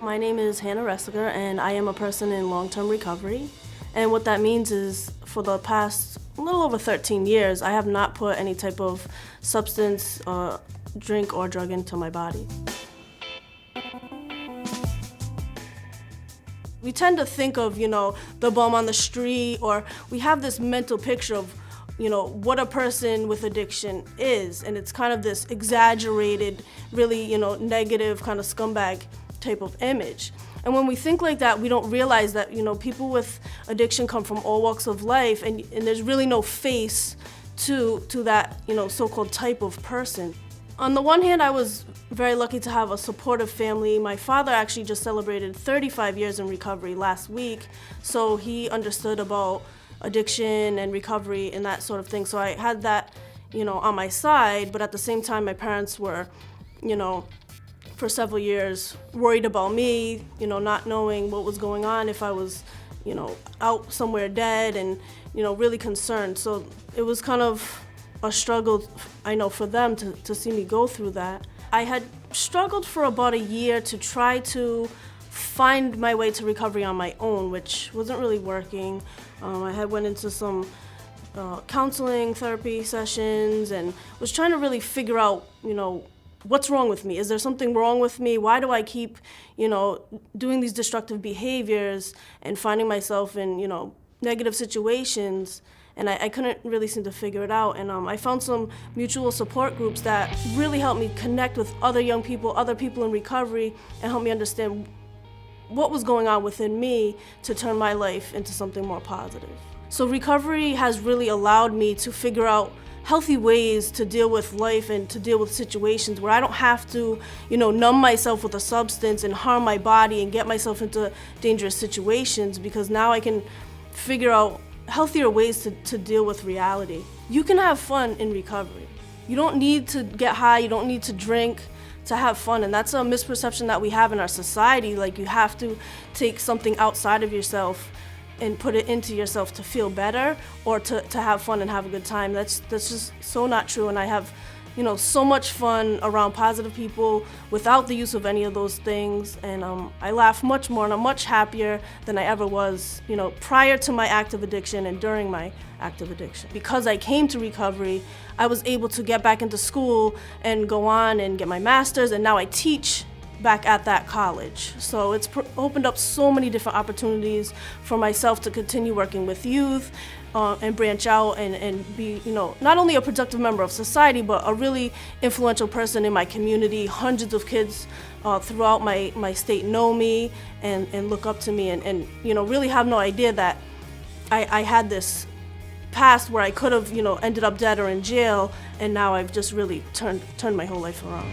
My name is Hannah Resseger, and I am a person in long-term recovery. And what that means is for the past a little over 13 years, I have not put any type of substance, drink, or drug into my body. We tend to think of, the bum on the street, or we have this mental picture of, what a person with addiction is. And it's kind of this exaggerated, really, negative kind of scumbag type of image. And when we think like that, we don't realize that, people with addiction come from all walks of life, and there's really no face to that, so-called type of person. On the one hand, I was very lucky to have a supportive family. My father actually just celebrated 35 years in recovery last week, so he understood about addiction and recovery and that sort of thing. So I had that, on my side, but at the same time, my parents were, for several years worried about me, not knowing what was going on, if I was, out somewhere dead, and, really concerned. So it was kind of a struggle, I know, for them to see me go through that. I had struggled for about a year to try to find my way to recovery on my own, which wasn't really working. I had went into some counseling therapy sessions and was trying to really figure out, what's wrong with me? Is there something wrong with me? Why do I keep, doing these destructive behaviors and finding myself in, negative situations? And I couldn't really seem to figure it out. And I found some mutual support groups that really helped me connect with other young people, other people in recovery, and helped me understand what was going on within me to turn my life into something more positive. So recovery has really allowed me to figure out healthy ways to deal with life and to deal with situations where I don't have to, numb myself with a substance and harm my body and get myself into dangerous situations, because now I can figure out healthier ways to deal with reality. You can have fun in recovery. You don't need to get high, you don't need to drink to have fun, and that's a misperception that we have in our society. Like, you have to take something outside of yourself and put it into yourself to feel better or to have fun and have a good time. That's just so not true, and I have so much fun around positive people without the use of any of those things, and I laugh much more and I'm much happier than I ever was prior to my active addiction and during my active addiction. Because I came to recovery, I was able to get back into school and go on and get my master's, and now I teach back at that college. So it's opened up so many different opportunities for myself to continue working with youth and branch out and be, not only a productive member of society, but a really influential person in my community. Hundreds of kids throughout my state know me and look up to me and really have no idea that I had this past where I could have, ended up dead or in jail, and now I've just really turned my whole life around.